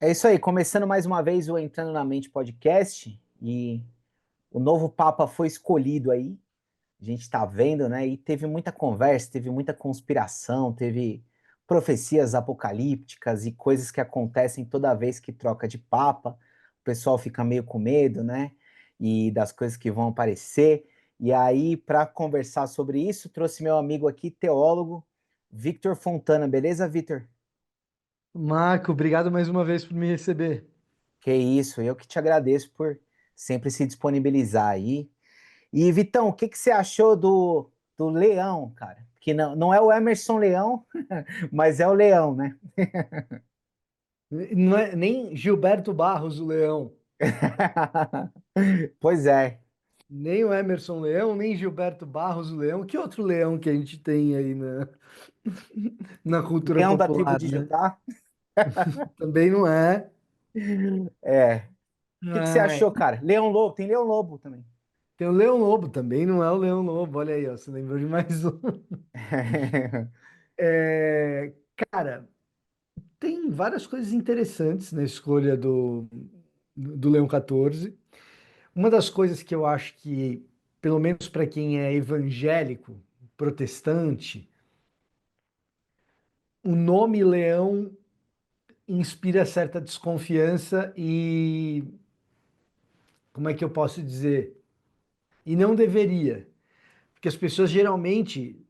É isso aí, começando mais uma vez o Entrando na Mente podcast e o novo Papa foi escolhido aí, a gente está vendo, né? E teve muita conversa, teve muita conspiração, teve profecias apocalípticas e coisas que acontecem toda vez que troca de Papa, o pessoal fica meio com medo, né? E das coisas que vão aparecer. E aí, para conversar sobre isso, trouxe meu amigo aqui, teólogo, Victor Fontana, beleza, Victor? Marco, obrigado mais uma vez por me receber. Que isso, eu que te agradeço por sempre se disponibilizar aí. E Vitão, o que que você achou do Leão, cara? Que não é o Emerson Leão, mas é o Leão, né? Não é nem Gilberto Barros, o Leão, Pois é, nem o Emerson Leão, nem Gilberto Barros, o Leão. Que outro leão que a gente tem aí na cultura Leão da tribo popular, de né? Judá. Também não é. É. O que que você Ai, achou, cara? Leão Lobo, tem Leão Lobo também. tem o Leão Lobo, também não é o Leão Lobo. Olha aí, ó, você lembrou de mais um. Cara, tem várias coisas interessantes na escolha do Leão 14. Uma das coisas que eu acho que, pelo menos para quem é evangélico, protestante, o nome Leão inspira certa desconfiança e, como é que eu posso dizer? E não deveria, porque as pessoas geralmente,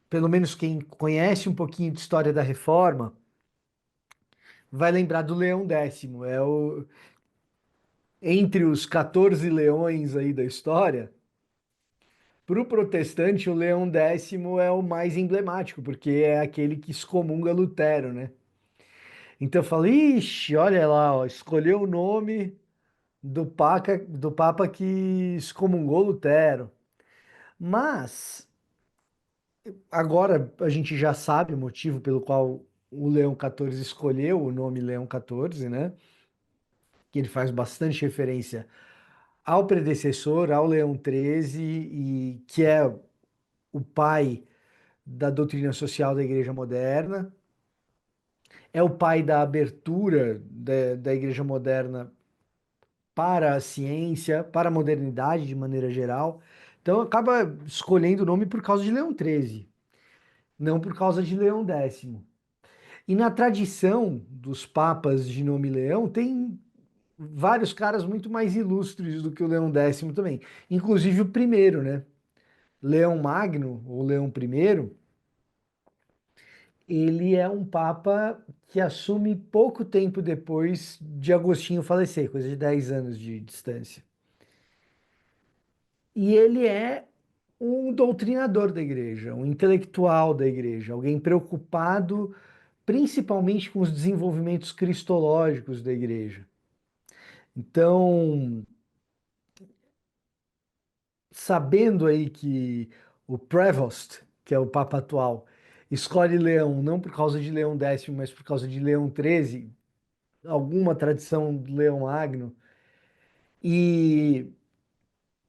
pelo menos quem conhece um pouquinho de história da Reforma, vai lembrar do Leão Décimo. É o entre os 14 leões aí da história. Para o protestante, o Leão Décimo é o mais emblemático, porque é aquele que excomunga Lutero, né? Então eu falo, ixi, olha lá, ó, escolheu o nome do Papa que excomungou Lutero. Mas agora a gente já sabe o motivo pelo qual o Leão XIV escolheu o nome Leão XIV, né? Que ele faz bastante referência ao predecessor, ao Leão XIII, e que é o pai da doutrina social da Igreja Moderna, é o pai da abertura da Igreja Moderna para a ciência, para a modernidade de maneira geral. Então acaba escolhendo o nome por causa de Leão XIII, não por causa de Leão X. E na tradição dos papas de nome Leão, tem vários caras muito mais ilustres do que o Leão X também. Inclusive o primeiro, né? Leão Magno, ou Leão I, ele é um papa que assume pouco tempo depois de Agostinho falecer, coisa de 10 anos de distância. E ele é um doutrinador da igreja, um intelectual da igreja, alguém preocupado principalmente com os desenvolvimentos cristológicos da igreja. Então, sabendo aí que o Prevost, que é o papa atual, escolhe Leão não por causa de Leão X, mas por causa de Leão XIII, alguma tradição de Leão Magno, e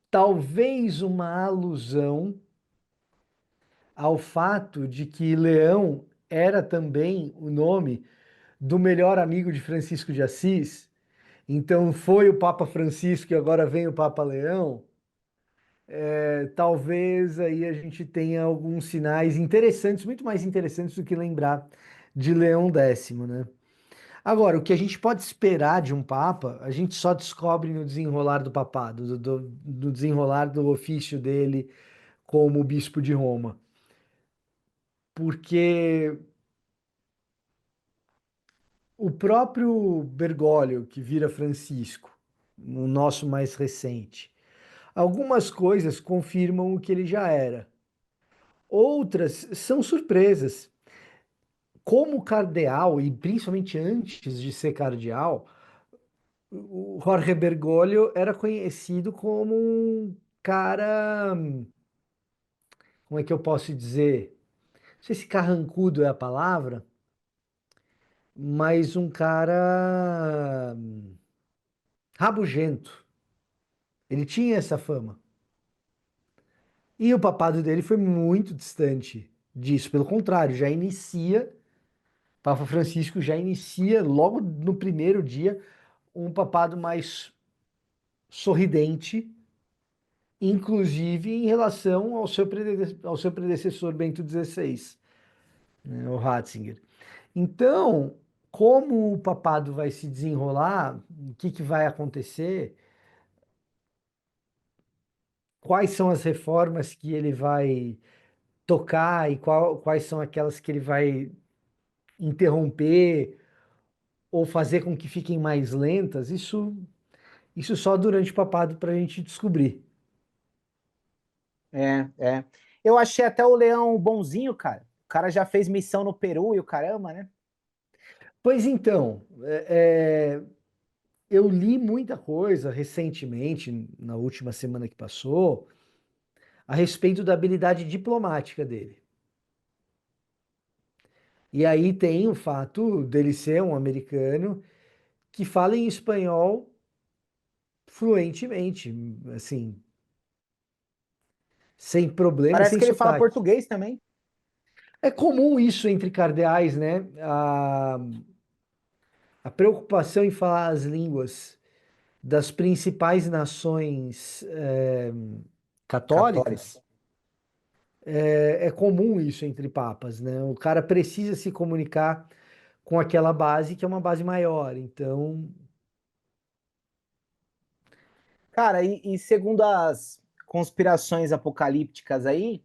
talvez uma alusão ao fato de que Leão era também o nome do melhor amigo de Francisco de Assis. Então foi o Papa Francisco e agora vem o Papa Leão. Talvez aí a gente tenha alguns sinais interessantes, muito mais interessantes do que lembrar de Leão X, né? Agora, o que a gente pode esperar de um Papa, a gente só descobre no desenrolar do papado, do desenrolar do ofício dele como bispo de Roma. Porque o próprio Bergoglio, que vira Francisco, no nosso mais recente, algumas coisas confirmam o que ele já era. Outras são surpresas. Como cardeal, e principalmente antes de ser cardeal, o Jorge Bergoglio era conhecido como um cara, como é que eu posso dizer? Não sei se carrancudo é a palavra, mas um cara rabugento. Ele tinha essa fama. E o papado dele foi muito distante disso. Pelo contrário, já inicia Papa Francisco já inicia logo no primeiro dia um papado mais sorridente, inclusive em relação ao seu predecessor Bento XVI, né, o Ratzinger. Então, como o papado vai se desenrolar, o que que vai acontecer, quais são as reformas que ele vai tocar e quais são aquelas que ele vai interromper ou fazer com que fiquem mais lentas, isso só durante o papado para a gente descobrir. É. Eu achei até o Leão bonzinho, cara. O cara já fez missão no Peru e o caramba, né? Pois então, eu li muita coisa recentemente, na última semana que passou, a respeito da habilidade diplomática dele. E aí tem o fato dele ser um americano que fala em espanhol fluentemente, assim, sem problema e Parece sem que ele fala sotaque. português também. É comum isso entre cardeais, né? A preocupação em falar as línguas das principais nações Católico. católicas é comum isso entre papas, né? O cara precisa se comunicar com aquela base que é uma base maior. Então, Cara, e segundo as conspirações apocalípticas aí,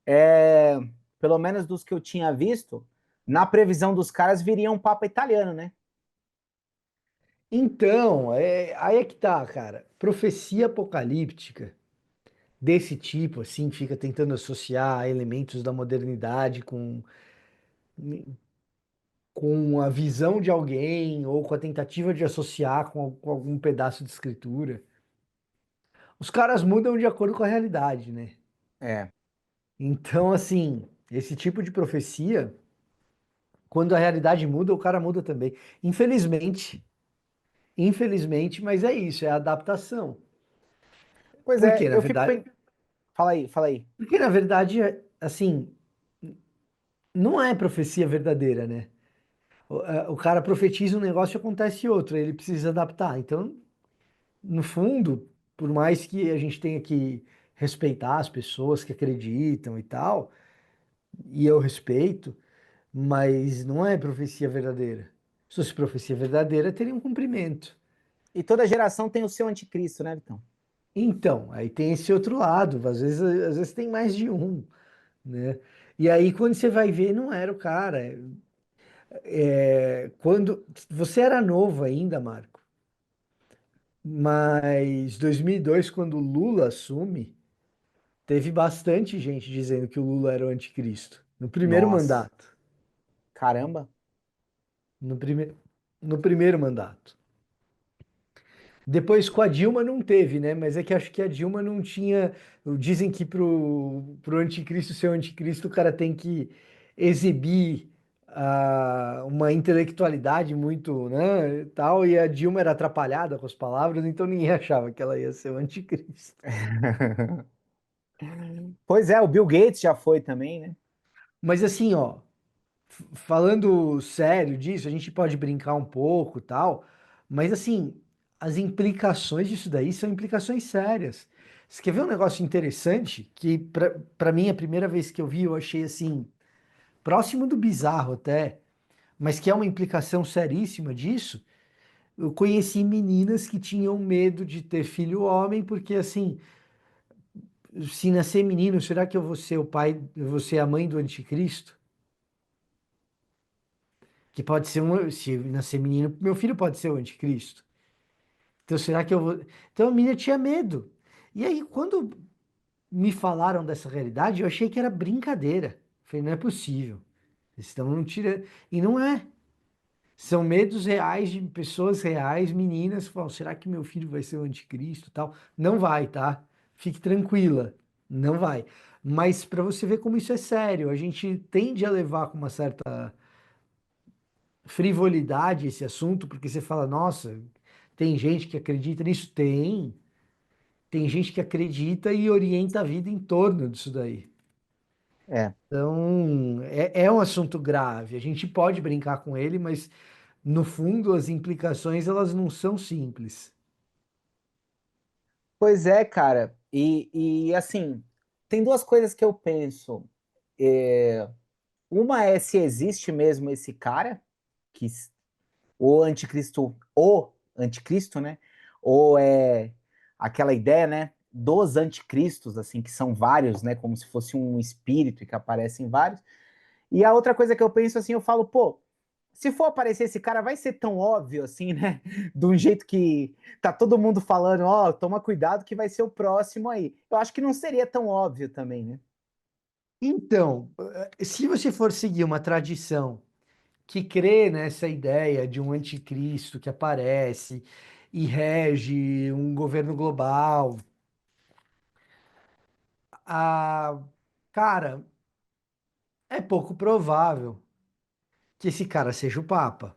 é, pelo menos dos que eu tinha visto, na previsão dos caras viria um Papa italiano, né? aí é que tá, cara. Profecia apocalíptica desse tipo, assim, fica tentando associar elementos da modernidade com a visão de alguém ou com a tentativa de associar com algum pedaço de escritura. Os caras mudam de acordo com a realidade, né? É. Então, assim, esse tipo de profecia, quando a realidade muda, o cara muda também. Infelizmente, infelizmente, mas é isso, é a adaptação. Pois Por é, quê? Na eu fico. verdade, Fala aí, fala aí. porque na verdade, assim, não é profecia verdadeira, né? O cara profetiza um negócio e acontece outro, aí ele precisa adaptar. Então, no fundo, por mais que a gente tenha que respeitar as pessoas que acreditam e tal, e eu respeito, mas não é profecia verdadeira. Se fosse profecia verdadeira, teria um cumprimento. E toda geração tem o seu anticristo, né, Vitão? Então, aí tem esse outro lado, às vezes tem mais de um, né? E aí, quando você vai ver, não era o cara. Quando você era novo ainda, Marco, mas 2002, quando o Lula assume, teve bastante gente dizendo que o Lula era o anticristo. No primeiro Nossa, mandato. caramba. No, prime... no primeiro mandato. Depois com a Dilma não teve, né? Mas é que acho que a Dilma não tinha. Dizem que pro anticristo ser o anticristo, o cara tem que exibir uma intelectualidade muito, né, tal, e a Dilma era atrapalhada com as palavras, então ninguém achava que ela ia ser o anticristo. Pois é, o Bill Gates já foi também, né? Mas assim, ó, falando sério disso, a gente pode brincar um pouco, tal, mas assim, as implicações disso daí são implicações sérias. Você quer ver um negócio interessante que para mim a primeira vez que eu vi eu achei assim próximo do bizarro até, mas que é uma implicação seríssima disso? Eu conheci meninas que tinham medo de ter filho homem porque assim, se nascer menino, será que eu vou ser o pai, eu vou ser a mãe do anticristo? Que pode ser um, se nascer menino, meu filho pode ser o anticristo. Então, será que eu vou. Então, a menina tinha medo. E aí, quando me falaram dessa realidade, eu achei que era brincadeira. Falei, não é possível. Eles estão tirando. E não é. São medos reais de pessoas reais, meninas, que falam, será que meu filho vai ser o anticristo e tal? Não vai, tá? Fique tranquila. Não vai. Mas para você ver como isso é sério, a gente tende a levar com uma certa frivolidade esse assunto, porque você fala, nossa, tem gente que acredita nisso? Tem. Tem gente que acredita e orienta a vida em torno disso daí. É. Então, é um assunto grave. A gente pode brincar com ele, mas no fundo as implicações elas não são simples. Pois é, cara. E assim, tem duas coisas que eu penso. É, uma é se existe mesmo esse cara, que o anticristo, né? Ou é aquela ideia, né? Dos anticristos, assim, que são vários, né? Como se fosse um espírito e que aparecem vários. E a outra coisa que eu penso assim, eu falo, pô, se for aparecer esse cara, vai ser tão óbvio assim, né? De um jeito que tá todo mundo falando, ó, toma cuidado que vai ser o próximo aí. Eu acho que não seria tão óbvio também, né? Então, se você for seguir uma tradição que crê nessa ideia de um anticristo que aparece e rege um governo global, a cara, é pouco provável que esse cara seja o Papa.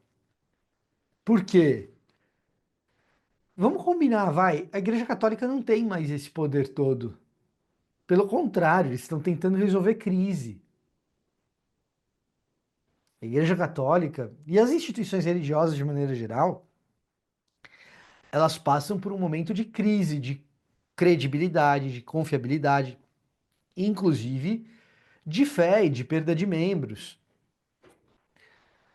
Por quê? Vamos combinar, vai. A Igreja Católica não tem mais esse poder todo. Pelo contrário, eles estão tentando resolver crise. A Igreja Católica e as instituições religiosas de maneira geral, elas passam por um momento de crise, de credibilidade, de confiabilidade, inclusive de fé e de perda de membros.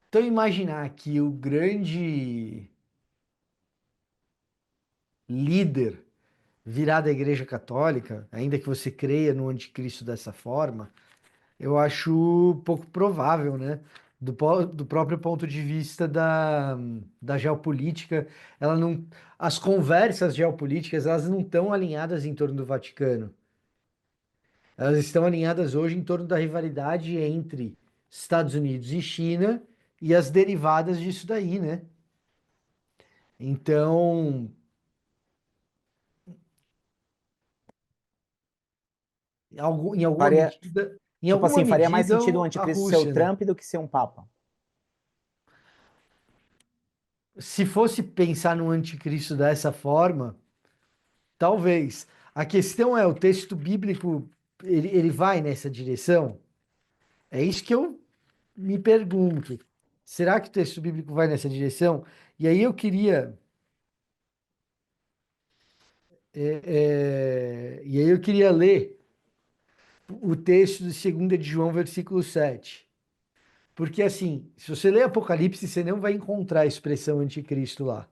Então imaginar que o grande líder virá da Igreja Católica, ainda que você creia no anticristo dessa forma, eu acho pouco provável, né? Do próprio ponto de vista da geopolítica, ela não, as conversas geopolíticas, elas não estão alinhadas em torno do Vaticano. Elas estão alinhadas hoje em torno da rivalidade entre Estados Unidos e China e as derivadas disso daí, né? Então, em alguma Faria, medida, em tipo alguma assim, faria mais medida, sentido o a anticristo ser o Rússia, né? Trump do que ser um papa. Se fosse pensar no anticristo dessa forma, talvez. A questão é, o texto bíblico, ele vai nessa direção? É isso que eu me pergunto. Será que o texto bíblico vai nessa direção? E aí eu queria, e aí eu queria ler o texto de 2 de João, versículo 7. Porque assim, se você ler Apocalipse, você não vai encontrar a expressão anticristo lá.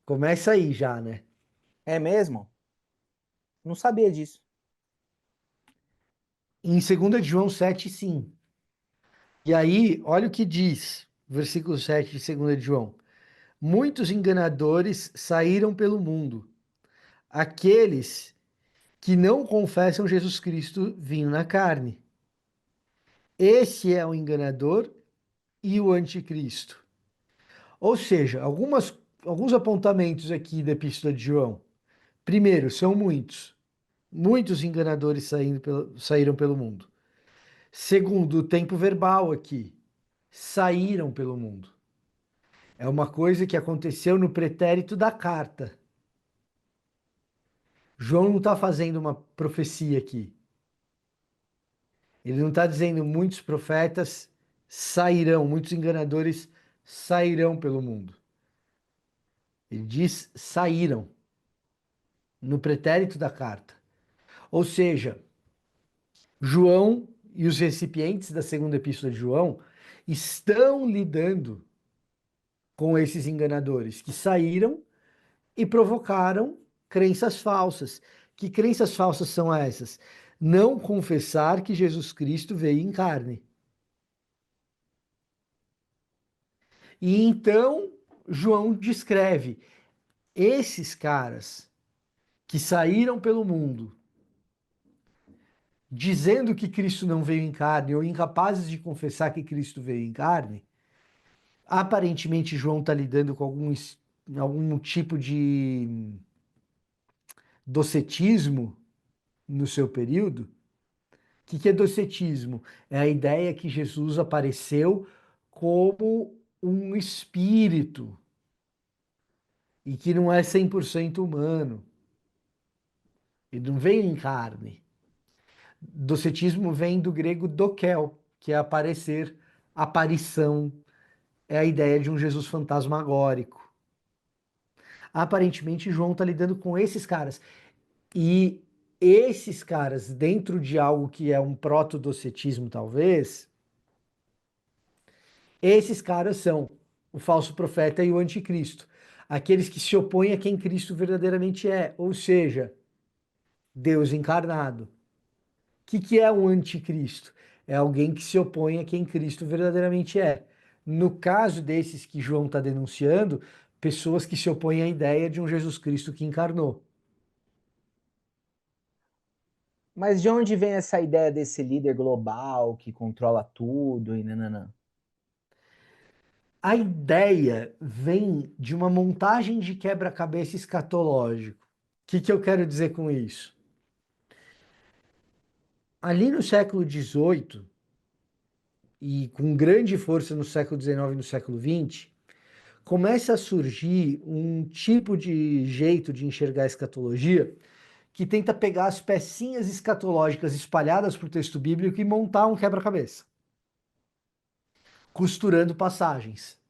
Começa aí já, né? É mesmo? Não sabia disso. Em 2 de João 7, sim. E aí, olha o que diz, versículo 7 de 2 de João. Muitos enganadores saíram pelo mundo, aqueles que não confessam Jesus Cristo vindo na carne. Esse é o enganador e o anticristo. Ou seja, alguns apontamentos aqui da Epístola de João. Primeiro, são muitos. Muitos enganadores saíram pelo mundo. Segundo, o tempo verbal aqui. Saíram pelo mundo. É uma coisa que aconteceu no pretérito da carta. João não está fazendo uma profecia aqui. Ele não está dizendo muitos profetas sairão, muitos enganadores sairão pelo mundo. Ele diz saíram no pretérito da carta. Ou seja, João e os recipientes da segunda epístola de João estão lidando com esses enganadores que saíram e provocaram crenças falsas. Que crenças falsas são essas? Não confessar que Jesus Cristo veio em carne. E então João descreve esses caras que saíram pelo mundo dizendo que Cristo não veio em carne ou incapazes de confessar que Cristo veio em carne. Aparentemente João está lidando com algum tipo de docetismo no seu período. Que é docetismo? É a ideia que Jesus apareceu como um espírito e que não é 100% humano. Ele não veio em carne. Docetismo vem do grego dokel, que é aparecer, aparição, é a ideia de um Jesus fantasmagórico. Aparentemente, João está lidando com esses caras. E esses caras, dentro de algo que é um proto-docetismo, talvez, esses caras são o falso profeta e o anticristo. Aqueles que se opõem a quem Cristo verdadeiramente é, ou seja, Deus encarnado. O que é um anticristo? É alguém que se opõe a quem Cristo verdadeiramente é. No caso desses que João está denunciando, pessoas que se opõem à ideia de um Jesus Cristo que encarnou. Mas de onde vem essa ideia desse líder global que controla tudo e nananã? A ideia vem de uma montagem de quebra-cabeça escatológico. O que eu quero dizer com isso? Ali no século XVIII, e com grande força no século XIX e no século XX, começa a surgir um tipo de jeito de enxergar a escatologia que tenta pegar as pecinhas escatológicas espalhadas por texto bíblico e montar um quebra-cabeça, costurando passagens.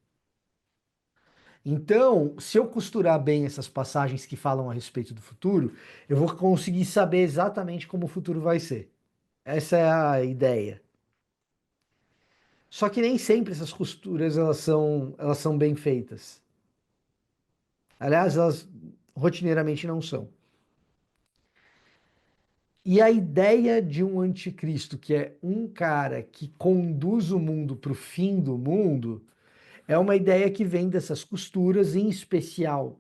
Então, se eu costurar bem essas passagens que falam a respeito do futuro, eu vou conseguir saber exatamente como o futuro vai ser. Essa é a ideia. Só que nem sempre essas costuras elas são bem feitas. Aliás, elas rotineiramente não são. E a ideia de um anticristo, que é um cara que conduz o mundo para o fim do mundo, é uma ideia que vem dessas costuras, em especial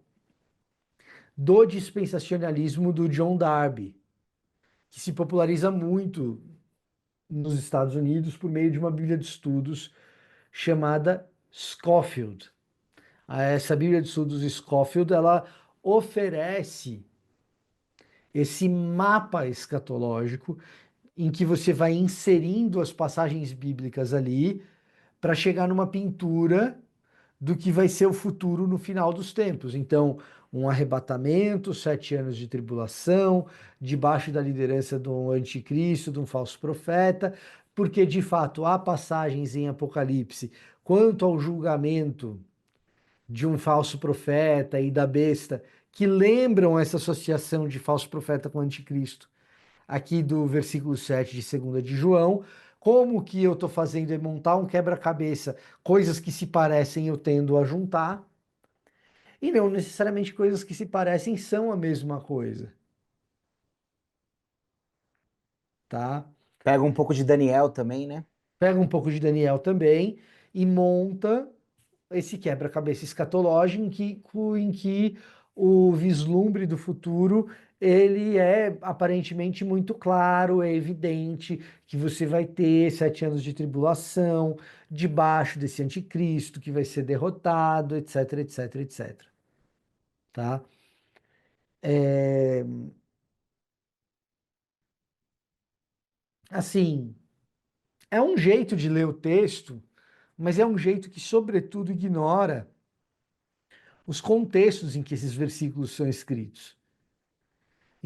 do dispensacionalismo do John Darby, que se populariza muito nos Estados Unidos por meio de uma Bíblia de Estudos chamada Scofield. Essa Bíblia de Estudos Scofield, ela oferece esse mapa escatológico em que você vai inserindo as passagens bíblicas ali para chegar numa pintura do que vai ser o futuro no final dos tempos. Então, um arrebatamento, 7 anos de tribulação, debaixo da liderança de um anticristo, de um falso profeta, porque de fato há passagens em Apocalipse quanto ao julgamento de um falso profeta e da besta que lembram essa associação de falso profeta com anticristo aqui do versículo 7 de 2 de João. Como que eu estou fazendo é montar um quebra-cabeça, coisas que se parecem eu tendo a juntar, e não necessariamente coisas que se parecem são a mesma coisa, tá? Pega um pouco de Daniel também, né? Pega um pouco de Daniel também e monta esse quebra-cabeça escatológico em que o vislumbre do futuro ele é aparentemente muito claro, é evidente que você vai ter 7 anos de tribulação debaixo desse anticristo que vai ser derrotado, etc, etc, etc. Tá? É, assim, é um jeito de ler o texto, mas é um jeito que, sobretudo, ignora os contextos em que esses versículos são escritos.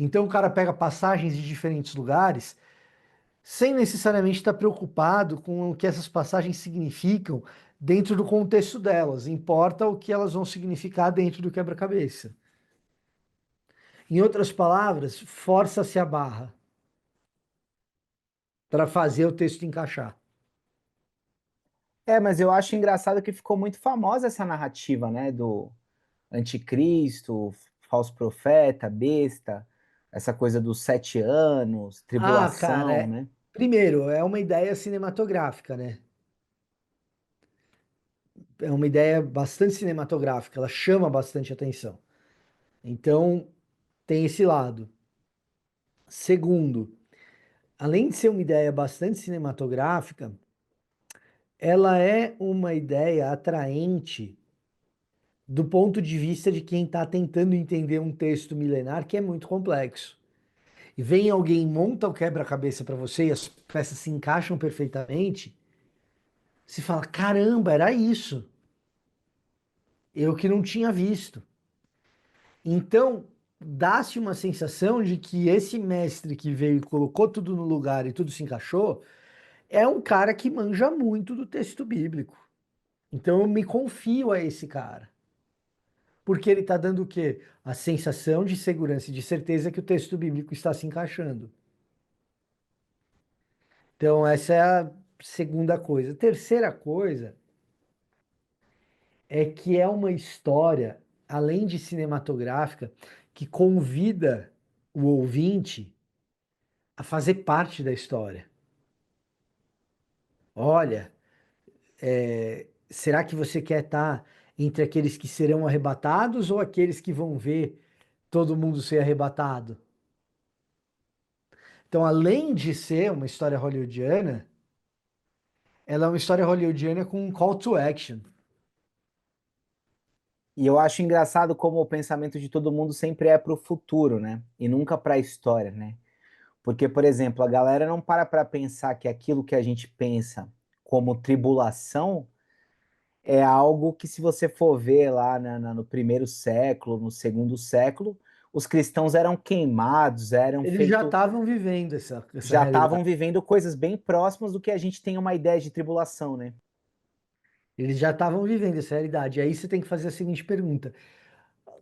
Então o cara pega passagens de diferentes lugares, sem necessariamente estar preocupado com o que essas passagens significam dentro do contexto delas. Importa o que elas vão significar dentro do quebra-cabeça. Em outras palavras, força-se a barra para fazer o texto encaixar. É, mas eu acho engraçado que ficou muito famosa essa narrativa, né? Do anticristo, falso profeta, besta, essa coisa dos 7 anos, Ah, cara, tribulação, né? primeiro, é uma ideia cinematográfica, né? É uma ideia bastante cinematográfica, ela chama bastante atenção. Então, tem esse lado. Segundo, além de ser uma ideia bastante cinematográfica, ela é uma ideia atraente do ponto de vista de quem está tentando entender um texto milenar que é muito complexo. E vem alguém, monta o quebra-cabeça para você e as peças se encaixam perfeitamente, você fala: caramba, era isso. Eu que não tinha visto. Então, dá-se uma sensação de que esse mestre que veio e colocou tudo no lugar e tudo se encaixou é um cara que manja muito do texto bíblico. Então eu me confio a esse cara. Porque ele está dando o quê? A sensação de segurança e de certeza que o texto bíblico está se encaixando. Então, essa é a segunda coisa. A terceira coisa é que é uma história, além de cinematográfica, que convida o ouvinte a fazer parte da história. Olha, será que você quer estar entre aqueles que serão arrebatados ou aqueles que vão ver todo mundo ser arrebatado? Então, além de ser uma história hollywoodiana, ela é uma história hollywoodiana com um call to action. E eu acho engraçado como o pensamento de todo mundo sempre é para o futuro, né? E nunca para a história, né? Porque, por exemplo, a galera não para pensar que aquilo que a gente pensa como tribulação é algo que, se você for ver lá no primeiro século, no segundo século, os cristãos eram queimados, eram Eles já feitos, estavam vivendo essa já realidade. estavam vivendo coisas bem próximas do que a gente tem uma ideia de tribulação, né? Eles já estavam vivendo essa realidade. Aí você tem que fazer a seguinte pergunta: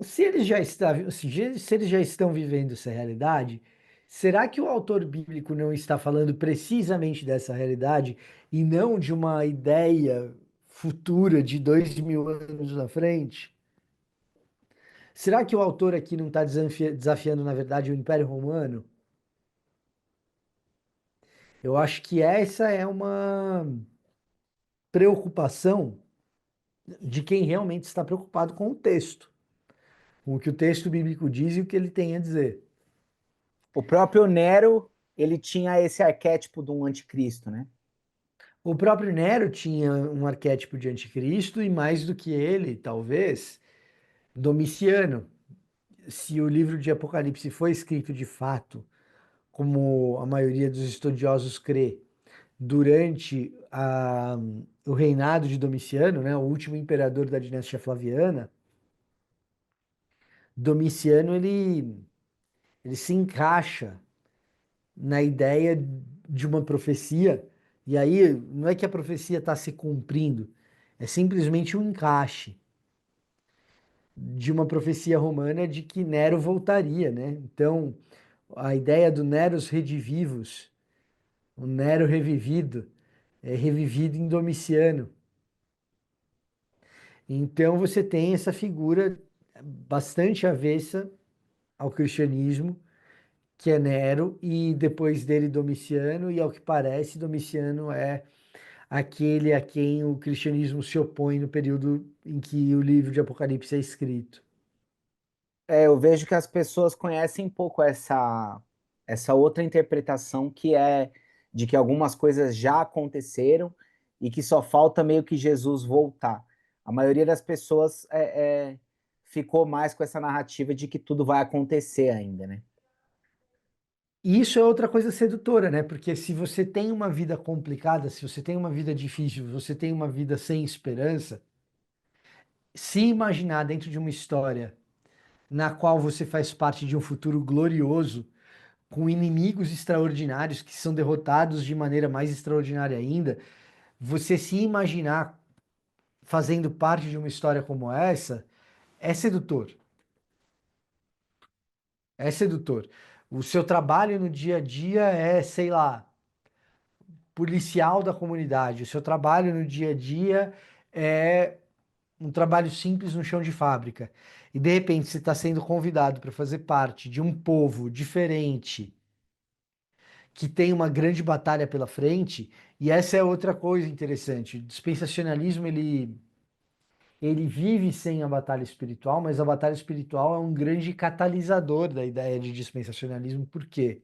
se eles já estavam, se eles já estão vivendo essa realidade, será que o autor bíblico não está falando precisamente dessa realidade e não de uma ideia futura de 2000 anos na frente? Será que o autor aqui não está desafiando, na verdade, o Império Romano? Eu acho que essa é uma preocupação de quem realmente está preocupado com o texto, com o que o texto bíblico diz e o que ele tem a dizer. O próprio Nero, ele tinha esse arquétipo de um anticristo, né? O próprio Nero tinha um arquétipo de anticristo e mais do que ele, talvez, Domiciano. Se o livro de Apocalipse foi escrito de fato, como a maioria dos estudiosos crê, durante o reinado de Domiciano, né, o último imperador da dinastia Flaviana, Domiciano ele se encaixa na ideia de uma profecia, e aí não é que a profecia está se cumprindo, é simplesmente um encaixe de uma profecia romana de que Nero voltaria, né? Então, a ideia do Neros redivivus, o Nero revivido, é revivido em Domiciano. Então, você tem essa figura bastante avessa ao cristianismo, que é Nero, e depois dele Domiciano, e ao que parece, Domiciano é aquele a quem o cristianismo se opõe no período em que o livro de Apocalipse é escrito. É, eu vejo que as pessoas conhecem pouco essa outra interpretação que é de que algumas coisas já aconteceram e que só falta meio que Jesus voltar. A maioria das pessoas ficou mais com essa narrativa de que tudo vai acontecer ainda, né? E isso é outra coisa sedutora, né? Porque se você tem uma vida complicada, se você tem uma vida difícil, você tem uma vida sem esperança, se imaginar dentro de uma história na qual você faz parte de um futuro glorioso, com inimigos extraordinários que são derrotados de maneira mais extraordinária ainda, você se imaginar fazendo parte de uma história como essa é sedutor. É sedutor. O seu trabalho no dia a dia é, sei lá, policial da comunidade. O seu trabalho no dia a dia é um trabalho simples no chão de fábrica. E de repente você está sendo convidado para fazer parte de um povo diferente, que tem uma grande batalha pela frente. E essa é outra coisa interessante. O dispensacionalismo ele vive sem a batalha espiritual, mas a batalha espiritual é um grande catalisador da ideia de dispensacionalismo. Por quê?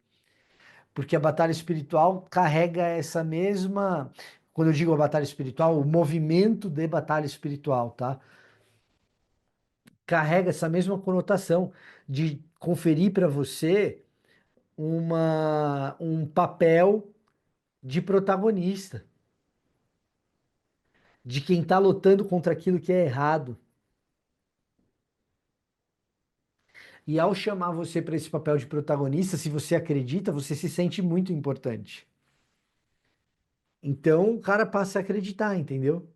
Porque a batalha espiritual carrega essa mesma. Quando eu digo a batalha espiritual, o movimento de batalha espiritual, tá? Carrega essa mesma conotação de conferir para você um papel de protagonista, de quem está lutando contra aquilo que é errado. E ao chamar você para esse papel de protagonista, se você acredita, você se sente muito importante. Então o cara passa a acreditar, entendeu?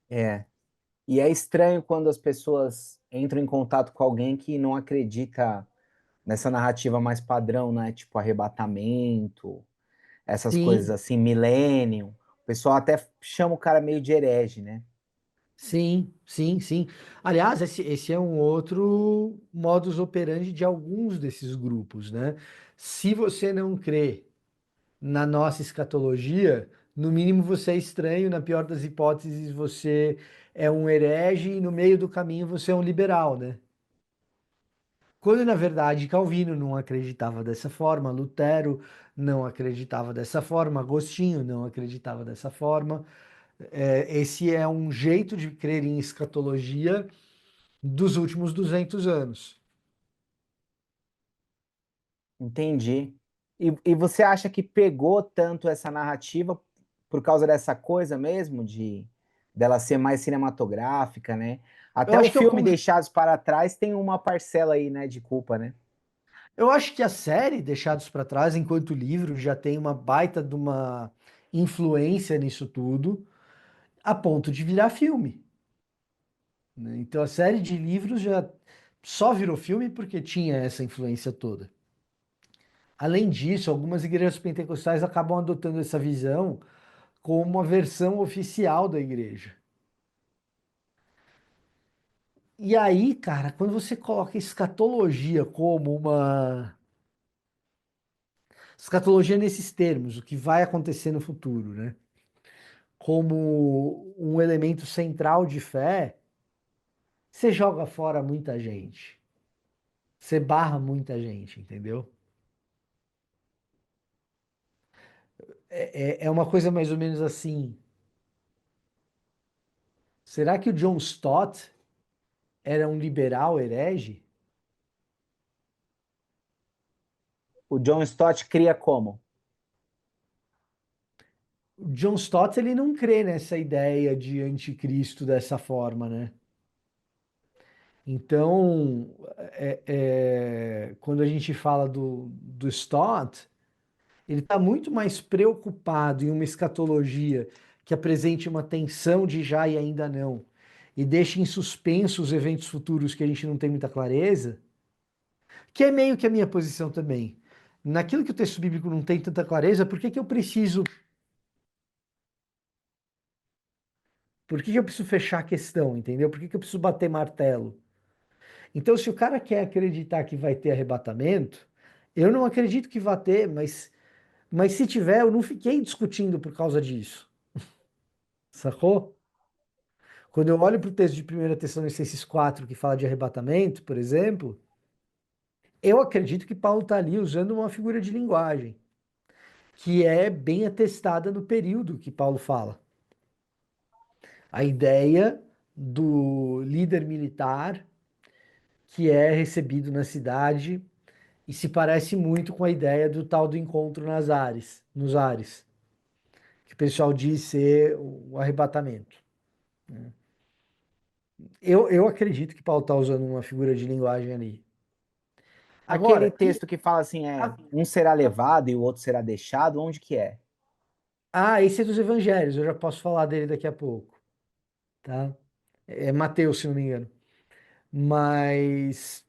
É. E é estranho quando as pessoas entram em contato com alguém que não acredita nessa narrativa mais padrão, né? Tipo arrebatamento, essas coisas Sim, assim, millennium. O pessoal até chama o cara meio de herege, né? sim, sim, sim. Aliás, esse é um outro modus operandi de alguns desses grupos, né? Se você não crê na nossa escatologia, no mínimo você é estranho, na pior das hipóteses, você é um herege e no meio do caminho você é um liberal, né? Quando na verdade Calvino não acreditava dessa forma, Lutero não acreditava dessa forma, Agostinho não acreditava dessa forma. Esse é um jeito de crer em escatologia dos últimos 200 anos. Entendi. E você acha que pegou tanto essa narrativa por causa dessa coisa mesmo, de dela ser mais cinematográfica, né? Eu Até o acho que é o filme Deixados para Trás tem uma parcela aí, né, de culpa, né? Eu acho que a série Deixados para Trás, enquanto livro, já tem uma baita de uma influência nisso tudo, a ponto de virar filme, né? Então a série de livros já só virou filme porque tinha essa influência toda. Além disso, algumas igrejas pentecostais acabam adotando essa visão como uma versão oficial da igreja. E aí, cara, quando você coloca escatologia como uma escatologia nesses termos, o que vai acontecer no futuro, né? Como um elemento central de fé, você joga fora muita gente. Você barra muita gente, entendeu? É uma coisa mais ou menos assim. Será que o John Stott era um liberal herege? O John Stott cria como? O John Stott ele não crê nessa ideia de anticristo dessa forma, né? Então, quando a gente fala do Stott, ele está muito mais preocupado em uma escatologia que apresente uma tensão de já e ainda não, e deixe em suspenso os eventos futuros que a gente não tem muita clareza, que é meio que a minha posição também. Naquilo que o texto bíblico não tem tanta clareza, por que que eu preciso fechar a questão, entendeu? Por que que eu preciso bater martelo? Então, se o cara quer acreditar que vai ter arrebatamento, eu não acredito que vai ter, mas se tiver, eu não fiquei discutindo por causa disso, sacou? Quando eu olho para o texto de 1 Tessalonicenses 4, que fala de arrebatamento, por exemplo, eu acredito que Paulo está ali usando uma figura de linguagem, que é bem atestada no período que Paulo fala. A ideia do líder militar que é recebido na cidade e se parece muito com a ideia do tal do encontro nos ares, que o pessoal diz ser o arrebatamento. Eu acredito que Paulo está usando uma figura de linguagem ali. Aquele Agora, texto que fala assim, um será levado e o outro será deixado, onde que é? esse é dos evangelhos, eu já posso falar dele daqui a pouco, tá? É Mateus, se não me engano. Mas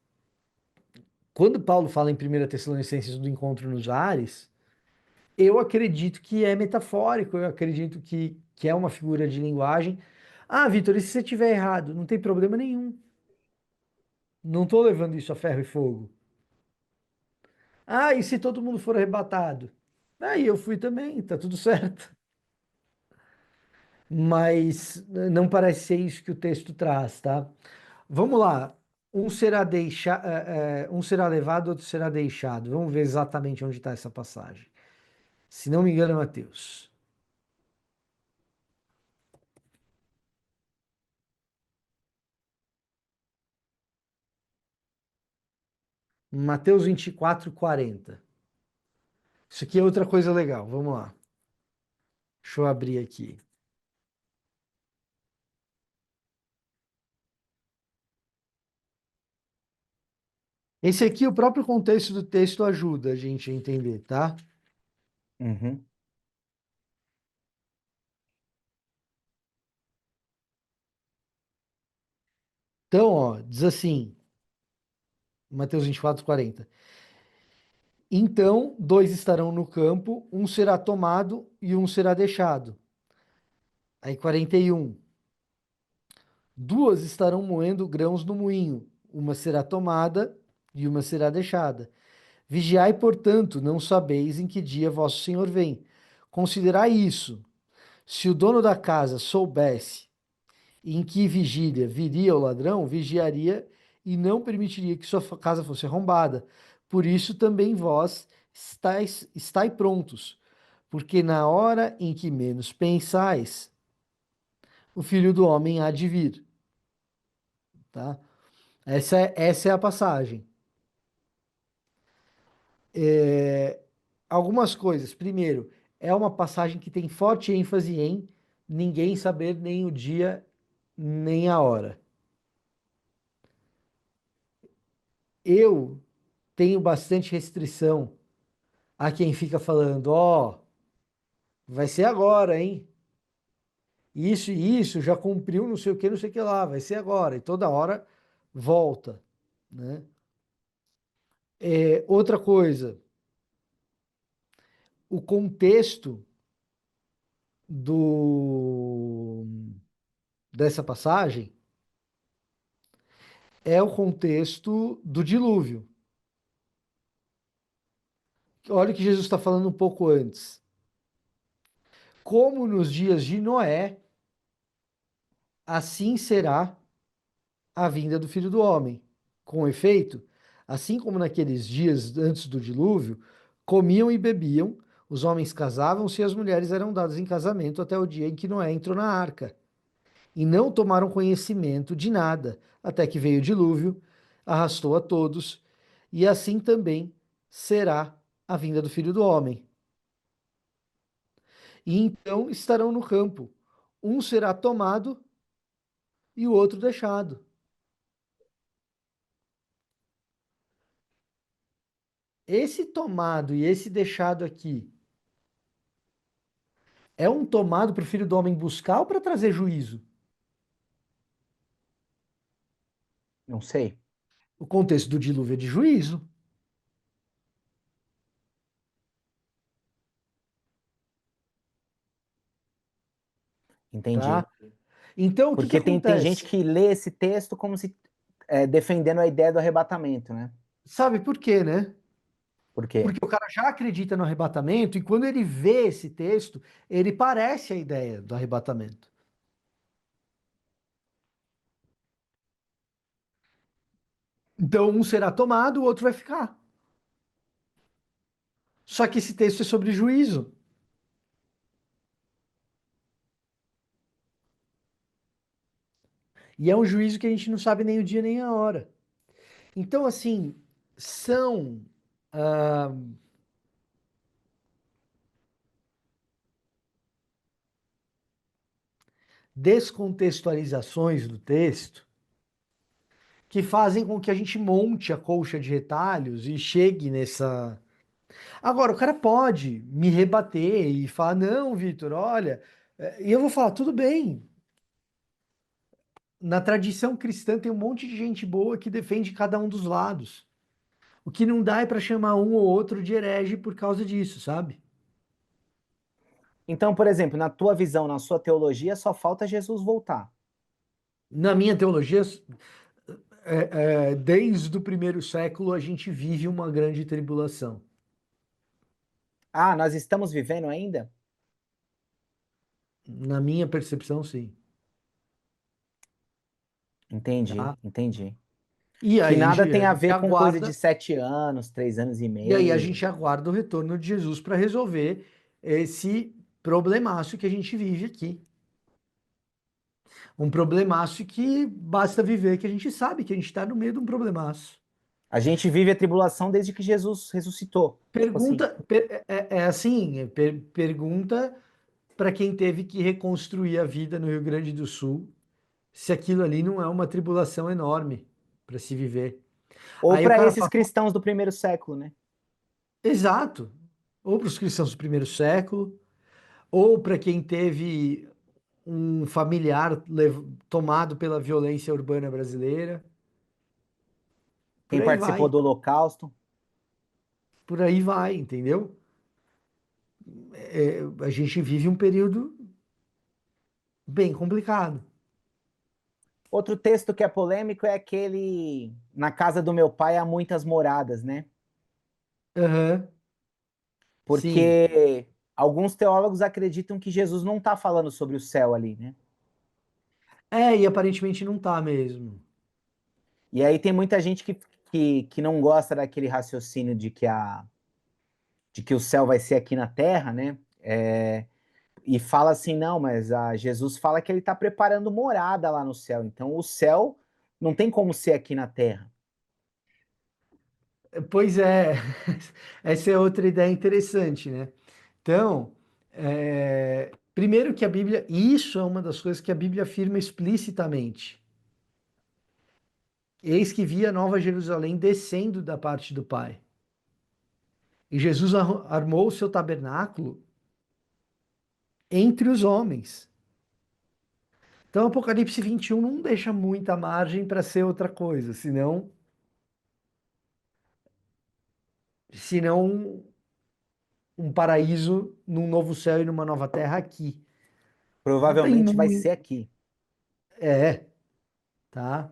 quando Paulo fala em 1 Tessalonicenses do encontro nos ares, eu acredito que é metafórico, eu acredito que é uma figura de linguagem. Ah, Vitor, e se você estiver errado? Não tem problema nenhum. Não estou levando isso a ferro e fogo. Ah, e se todo mundo for arrebatado? Aí eu fui também, tá tudo certo. Mas não parece ser isso que o texto traz, tá? Vamos lá. Um será levado, outro será deixado. Vamos ver exatamente onde está essa passagem. Se não me engano, é Mateus. Mateus 24:40. Isso aqui é outra coisa legal. Vamos lá. Deixa eu abrir aqui. Esse aqui, o próprio contexto do texto ajuda a gente a entender, tá? Uhum. Então, ó, diz assim, Mateus 24:40. Então, dois estarão no campo, um será tomado e um será deixado. Aí 41. Duas estarão moendo grãos no moinho, uma será tomada e uma será deixada. Vigiai, portanto, não sabeis em que dia vosso Senhor vem. Considerai isso. Se o dono da casa soubesse em que vigília viria o ladrão, vigiaria e não permitiria que sua casa fosse arrombada. Por isso também vós estáis prontos, porque na hora em que menos pensais, o Filho do Homem há de vir. Tá? Essa é a passagem. É, algumas coisas. Primeiro, é uma passagem que tem forte ênfase em ninguém saber nem o dia nem a hora. Eu tenho bastante restrição a quem fica falando, ó, vai ser agora, hein? Isso e isso já cumpriu não sei o que lá, vai ser agora. E toda hora volta, né? Outra coisa, o contexto do dessa passagem é o contexto do dilúvio. Olha o que Jesus está falando um pouco antes. Como nos dias de Noé, assim será a vinda do Filho do Homem. Com efeito, assim como naqueles dias antes do dilúvio, comiam e bebiam, os homens casavam-se e as mulheres eram dadas em casamento até o dia em que Noé entrou na arca. E não tomaram conhecimento de nada, até que veio o dilúvio, arrastou a todos, e assim também será a vinda do Filho do Homem. E então estarão no campo. Um será tomado e o outro deixado. Esse tomado e esse deixado aqui é um tomado para o filho do homem buscar ou para trazer juízo? Não sei. O contexto do dilúvio é de juízo, tá? Entendi. Então, o que Porque tem gente acontece? que lê esse texto como se defendendo a ideia do arrebatamento, né? Sabe por quê, né? Por quê? Porque o cara já acredita no arrebatamento e quando ele vê esse texto, ele parece a ideia do arrebatamento. Então, um será tomado, o outro vai ficar. Só que esse texto é sobre juízo. E é um juízo que a gente não sabe nem o dia nem a hora. Então, assim, são ah, descontextualizações do texto que fazem com que a gente monte a colcha de retalhos e chegue nessa. Agora, o cara pode me rebater e falar: não, Vitor, olha. E eu vou falar: tudo bem. Na tradição cristã tem um monte de gente boa que defende cada um dos lados. O que não dá é para chamar um ou outro de herege por causa disso, sabe? Então, por exemplo, na tua visão, na sua teologia, só falta Jesus voltar. Na minha teologia, desde o primeiro século, a gente vive uma grande tribulação. Ah, nós estamos vivendo ainda? Na minha percepção, sim. Entendi, Tá? entendi. E Que aí nada a tem a gente ver com coisa de aguarda, 7 anos, 3 anos e e aí a meio. gente aguarda o retorno de Jesus para resolver esse problemaço que a gente vive aqui. Um problemaço que basta viver, que a gente sabe que a gente está no meio de um problemaço. A gente vive a tribulação desde que Jesus ressuscitou. Tipo assim. É assim, pergunta para quem teve que reconstruir a vida no Rio Grande do Sul, se aquilo ali não é uma tribulação enorme para se viver. Ou Aí o para cara esses fala, cristãos do primeiro século, né? exato, ou para os cristãos do primeiro século, ou para quem teve um familiar tomado pela violência urbana brasileira, por Quem aí participou vai, do Holocausto. por aí vai, entendeu? A gente vive um período bem complicado. Outro texto que é polêmico é aquele na casa do meu pai há muitas moradas, né? Aham, sim. Porque alguns teólogos acreditam que Jesus não está falando sobre o céu ali, né? E aparentemente não tá mesmo. E aí tem muita gente que não gosta daquele raciocínio de que o céu vai ser aqui na terra, né? E fala assim, não, mas Jesus fala que ele está preparando morada lá no céu. Então o céu não tem como ser aqui na terra. Pois é, essa é outra ideia interessante, né? Então, primeiro que a Bíblia, isso é uma das coisas que a Bíblia afirma explicitamente. Eis que vi a Nova Jerusalém descendo da parte do Pai. E Jesus armou o seu tabernáculo entre os homens. Então, Apocalipse 21 não deixa muita margem para ser outra coisa, senão um paraíso num novo céu e numa nova terra aqui. Não tem Provavelmente vai ser muito. aqui. É, tá?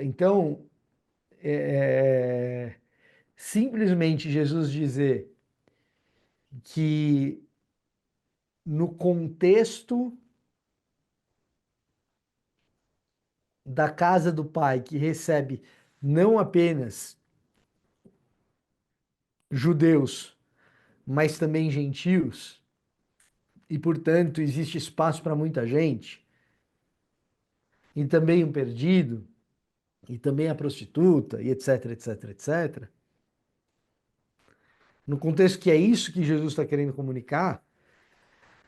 Então, é, simplesmente Jesus dizer que no contexto da casa do Pai, que recebe não apenas judeus, mas também gentios, e portanto existe espaço para muita gente, e também um perdido, e também a prostituta, e etc, etc, etc. No contexto que é isso que Jesus está querendo comunicar,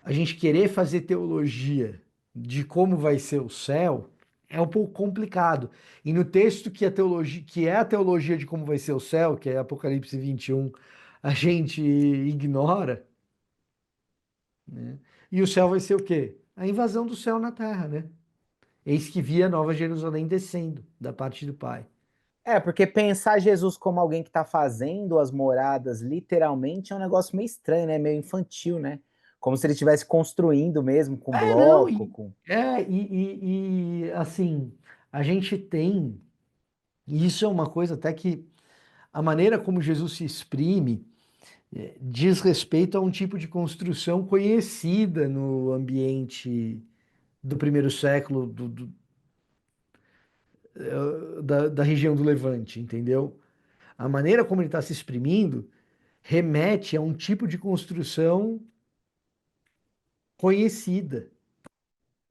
a gente querer fazer teologia de como vai ser o céu é um pouco complicado. E no texto que a teologia, que é a teologia de como vai ser o céu, que é Apocalipse 21, a gente ignora, né? E o céu vai ser o quê? A invasão do céu na terra, né? Eis que via Nova Jerusalém descendo da parte do Pai. Porque pensar Jesus como alguém que está fazendo as moradas literalmente é um negócio meio estranho, né? Meio infantil, né? Como se ele estivesse construindo mesmo, com Não, bloco, com. assim, a gente tem, e isso é uma coisa até que a maneira como Jesus se exprime diz respeito a um tipo de construção conhecida no ambiente do primeiro século da região do Levante, entendeu? A maneira como ele está se exprimindo remete a um tipo de construção conhecida,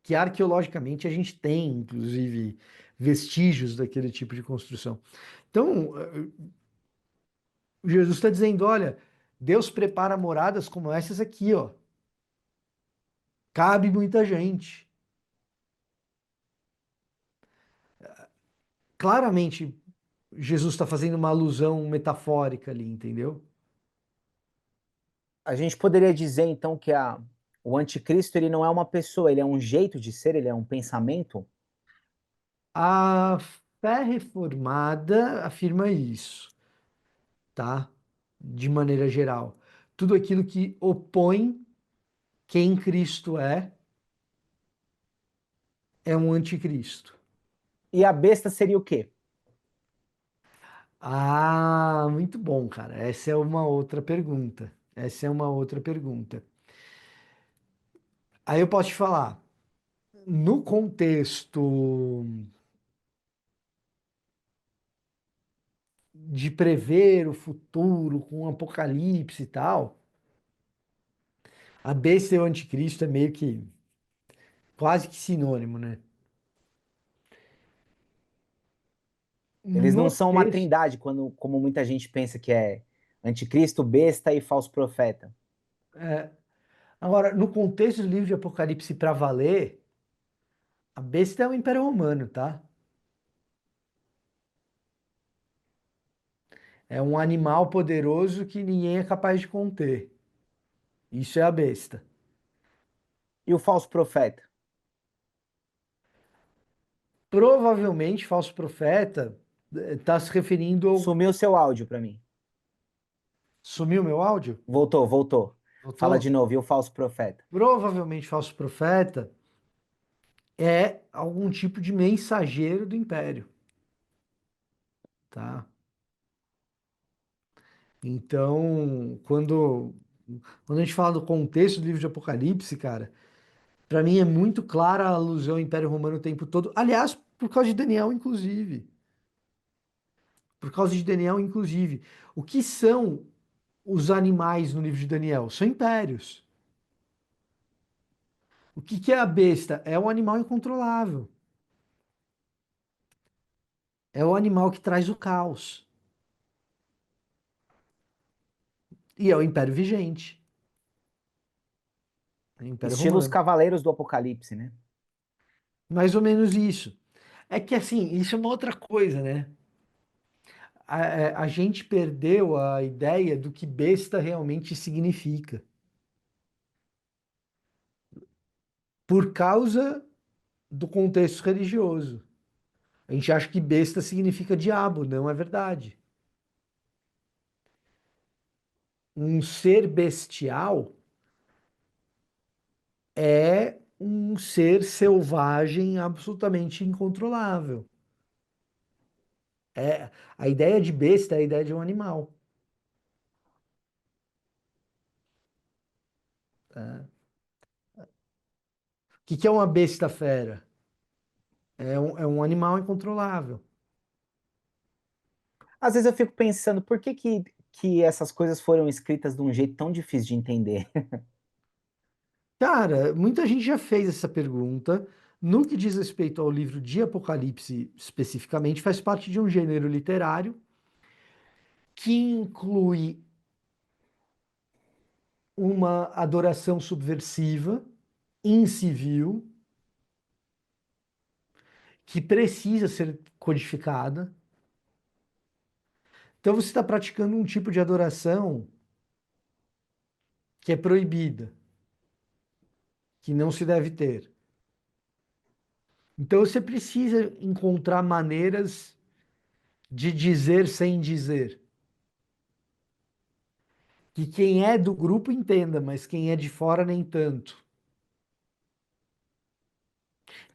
que arqueologicamente a gente tem, inclusive, vestígios daquele tipo de construção. Então, Jesus está dizendo: olha, Deus prepara moradas como essas aqui, ó. Cabe muita gente. Claramente, Jesus está fazendo uma alusão metafórica ali, entendeu? A gente poderia dizer então que o anticristo ele não é uma pessoa, ele é um jeito de ser, ele é um pensamento. A fé reformada afirma isso, tá? De maneira geral. Tudo aquilo que opõe quem Cristo é um anticristo. E a besta seria o quê? Ah, muito bom, cara. Essa é uma outra pergunta. Essa é uma outra pergunta. Aí eu posso te falar, no contexto de prever o futuro com o apocalipse e tal, a besta e o anticristo é meio que quase que sinônimo, né? Eles não No são uma texto. trindade, como muita gente pensa que é anticristo, besta e falso profeta. Agora, no contexto do livro de Apocalipse para valer, a besta é o Império Romano, tá? É um animal poderoso que ninguém é capaz de conter. Isso é a besta. E o falso profeta? Provavelmente, falso profeta está se referindo ao. Sumiu seu áudio para mim. Sumiu meu áudio? Voltou, voltou. Fala de Voltou? novo, e o falso profeta? Provavelmente, falso profeta é algum tipo de mensageiro do império, tá? Então, quando a gente fala do contexto do livro de Apocalipse, cara, para mim é muito clara a alusão ao Império Romano o tempo todo. Aliás, por causa de Daniel, inclusive. Por causa de Daniel, inclusive. O que são os animais no livro de Daniel? São impérios. O que é a besta? É um animal incontrolável. É o animal que traz o caos. E é o Império vigente. É o Império Estilo os Romano. cavaleiros do Apocalipse, né? Mais ou menos isso. É que assim, isso é uma outra coisa, né? A gente perdeu a ideia do que besta realmente significa. Por causa do contexto religioso. A gente acha que besta significa diabo, não é verdade. Um ser bestial é um ser selvagem absolutamente incontrolável. É, a ideia de besta é a ideia de um animal. Tá? O que é uma besta fera? É um animal incontrolável. Às vezes eu fico pensando, por que, que essas coisas foram escritas de um jeito tão difícil de entender? Cara, muita gente já fez essa pergunta. No que diz respeito ao livro de Apocalipse, especificamente, faz parte de um gênero literário que inclui uma adoração subversiva, incivil, que precisa ser codificada. Então você está praticando um tipo de adoração que é proibida, que não se deve ter. Então você precisa encontrar maneiras de dizer sem dizer. Que quem é do grupo entenda, mas quem é de fora nem tanto.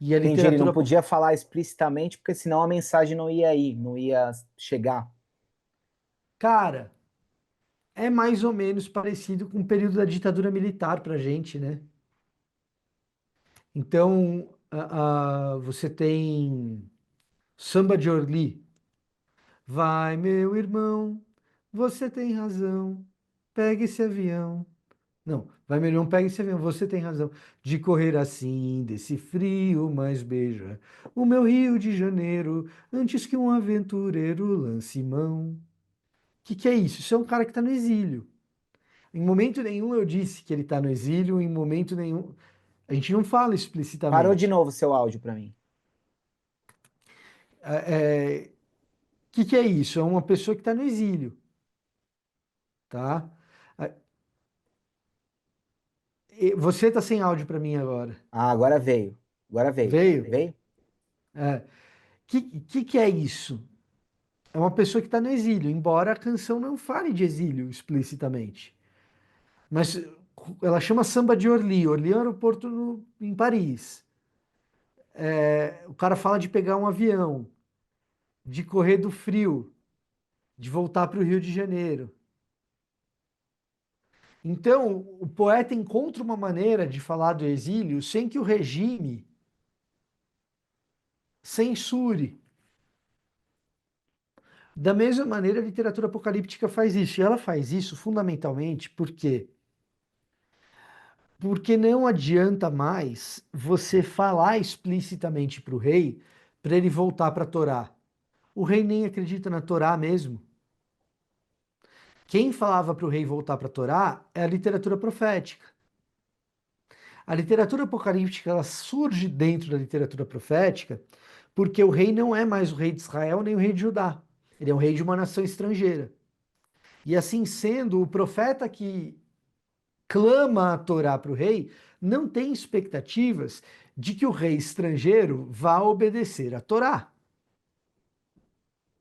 E a Entendi, ele não literatura, podia falar explicitamente, porque senão a mensagem não ia ir, não ia chegar. cara, é mais ou menos parecido com o período da ditadura militar pra gente, né? Então, você tem Samba de Orly. Vai, meu irmão, você tem razão. Pega esse avião. Não, vai, meu irmão, pega esse avião. Você tem razão de correr assim, desse frio, mas beija o meu Rio de Janeiro antes que um aventureiro lance mão. O que é isso? Isso é um cara que está no exílio. Em momento nenhum eu disse que ele está no exílio, em momento nenhum. A gente não fala Parou de explicitamente. novo seu áudio para mim. O que é isso? É uma pessoa que está no exílio, tá? Ah, você está sem áudio para mim agora. Ah, agora veio. Agora veio. Veio? Veio? É. Que é isso? É uma pessoa que está no exílio, embora a canção não fale de exílio explicitamente. Mas ela chama Samba de Orly. Orly é um aeroporto em Paris. O cara fala de pegar um avião, de correr do frio, de voltar para o Rio de Janeiro. Então, o poeta encontra uma maneira de falar do exílio sem que o regime censure. Da mesma maneira, a literatura apocalíptica faz isso. E ela faz isso fundamentalmente porque não adianta mais você falar explicitamente para o rei para ele voltar para a Torá. O rei nem acredita na Torá mesmo. Quem falava para o rei voltar para a Torá é a literatura profética. A literatura apocalíptica ela surge dentro da literatura profética porque o rei não é mais o rei de Israel nem o rei de Judá. Ele é o rei de uma nação estrangeira. E assim sendo, o profeta que clama a Torá para o rei não tem expectativas de que o rei estrangeiro vá obedecer a Torá.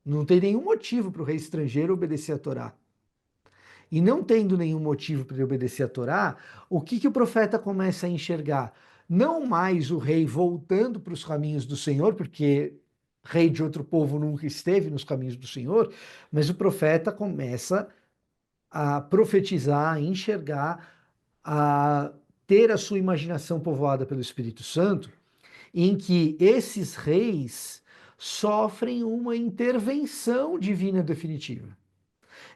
Não tem nenhum motivo para o rei estrangeiro obedecer a Torá. E não tendo nenhum motivo para ele obedecer a Torá, o que o profeta começa a enxergar? Não mais o rei voltando para os caminhos do Senhor, porque rei de outro povo nunca esteve nos caminhos do Senhor, mas o profeta começa a profetizar, a enxergar, a ter a sua imaginação povoada pelo Espírito Santo, em que esses reis sofrem uma intervenção divina definitiva.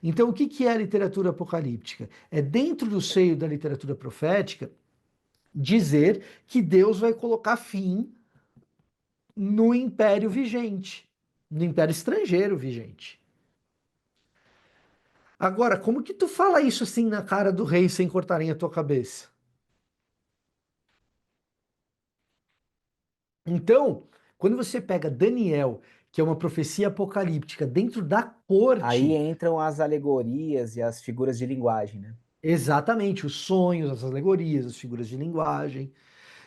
Então, o que é a literatura apocalíptica? É dentro do seio da literatura profética dizer que Deus vai colocar fim no império vigente, no império estrangeiro vigente. Agora, como que tu fala isso assim na cara do rei sem cortarem a tua cabeça? Então, quando você pega Daniel, que é uma profecia apocalíptica dentro da Aí corte, entram as alegorias e as figuras de linguagem, né? exatamente, os sonhos, as alegorias, as figuras de linguagem.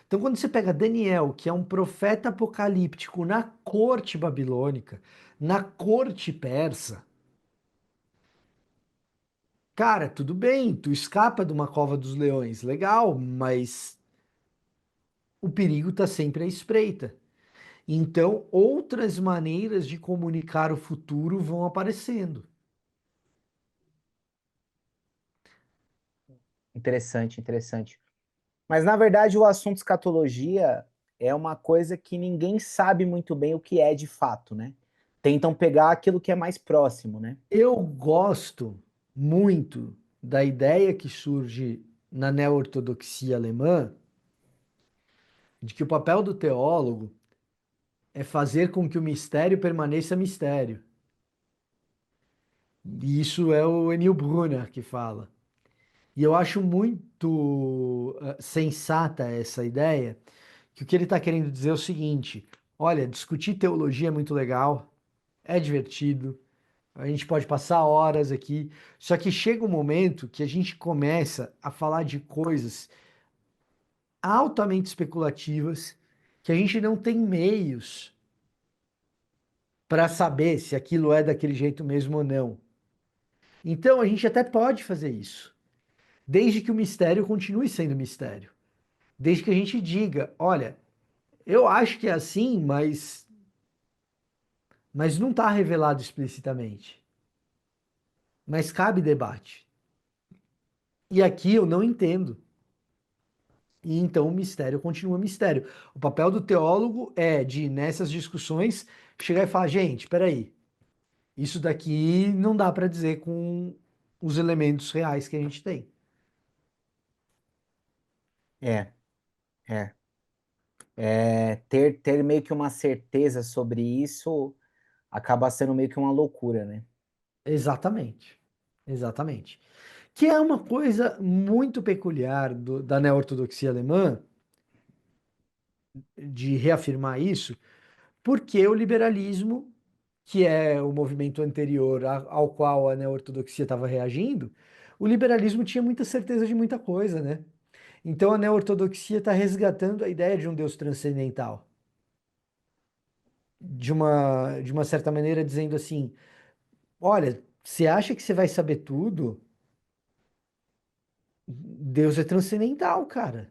Então, quando você pega Daniel, que é um profeta apocalíptico na corte babilônica, na corte persa, cara, tudo bem, tu escapa de uma cova dos leões, legal, mas o perigo está sempre à espreita. Então, outras maneiras de comunicar o futuro vão aparecendo. Interessante, interessante. Mas na verdade o assunto escatologia é uma coisa que ninguém sabe muito bem o que é de fato, né? Tentam pegar aquilo que é mais próximo, né? Eu gosto muito da ideia que surge na neo-ortodoxia alemã de que o papel do teólogo é fazer com que o mistério permaneça mistério. E isso é o Emil Brunner que fala. E eu acho muito sensata essa ideia, que o que ele está querendo dizer é o seguinte: olha, discutir teologia é muito legal, é divertido, a gente pode passar horas aqui, só que chega um momento que a gente começa a falar de coisas altamente especulativas, que a gente não tem meios para saber se aquilo é daquele jeito mesmo ou não. Então a gente até pode fazer isso, desde que o mistério continue sendo mistério. Desde que a gente diga, olha, eu acho que é assim, mas não está revelado explicitamente. Mas cabe debate. E aqui eu não entendo. E então o mistério continua mistério. O papel do teólogo é de, nessas discussões, chegar e falar, gente, peraí, isso daqui não dá para dizer com os elementos reais que a gente tem. É, é. Ter meio que uma certeza sobre isso acaba sendo meio que uma loucura, né? Exatamente. Exatamente. Que é uma coisa muito peculiar da neo-ortodoxia alemã, de reafirmar isso, porque o liberalismo, que é o movimento anterior ao qual a neo-ortodoxia estava reagindo, o liberalismo tinha muita certeza de muita coisa, né? Então a neo-ortodoxia está resgatando a ideia de um Deus transcendental. De uma certa maneira, dizendo assim: olha, você acha que você vai saber tudo? Deus é transcendental, cara.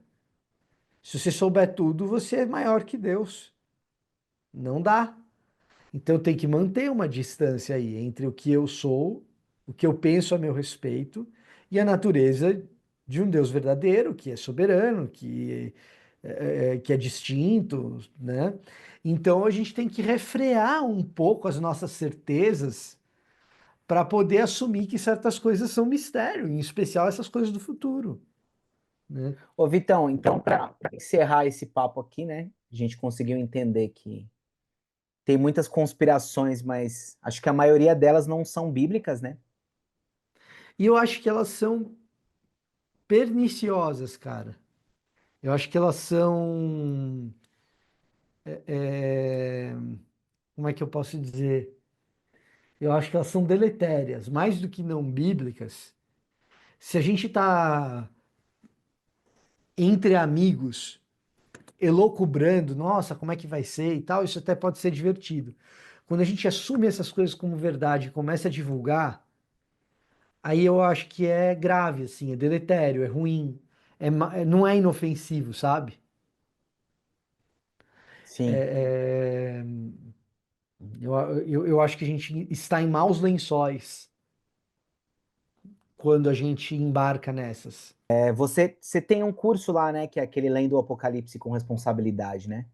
Se você souber tudo, você é maior que Deus. Não dá. Então tem que manter uma distância aí entre o que eu sou, o que eu penso a meu respeito e a natureza de um Deus verdadeiro, que é soberano, que é distinto, né? Então a gente tem que refrear um pouco as nossas certezas para poder assumir que certas coisas são mistério, em especial essas coisas do futuro, né? Ô, Vitão, então, para encerrar esse papo aqui, né? A gente conseguiu entender que tem muitas conspirações, mas acho que a maioria delas não são bíblicas, né? E eu acho que elas são perniciosas, cara. Eu acho que elas são. é, como é que eu posso dizer? Eu acho que elas são deletérias, mais do que não bíblicas. Se a gente está entre amigos, elocubrando, nossa, como é que vai ser e tal, isso até pode ser divertido. Quando a gente assume essas coisas como verdade e começa a divulgar, aí eu acho que é grave, assim, é deletério, é ruim, não é inofensivo, sabe? Sim. É, é, eu acho que a gente está em maus lençóis quando a gente embarca nessas. Você tem um curso lá, né? Que é aquele Lendo o Apocalipse com Responsabilidade, né?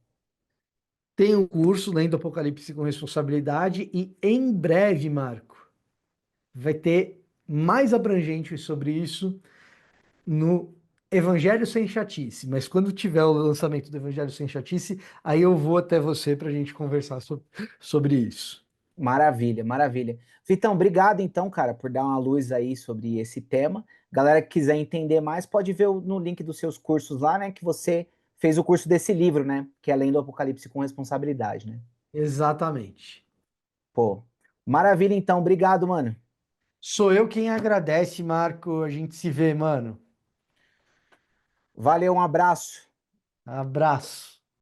Tem um curso Lendo Apocalipse com Responsabilidade e em breve, Marco, vai ter mais abrangente sobre isso no Evangelho Sem Chatice. Mas quando tiver o lançamento do Evangelho Sem Chatice, aí eu vou até você para a gente conversar sobre isso. Maravilha, maravilha. Vitão, obrigado então, cara, por dar uma luz aí sobre esse tema. Galera que quiser entender mais, pode ver no link dos seus cursos lá, né? Que você fez o curso desse livro, né? Que é Além do Apocalipse com Responsabilidade, né? Exatamente. Pô, maravilha então, obrigado, mano. Sou eu quem agradece, Marco. A gente se vê, mano. Valeu, um abraço. Abraço.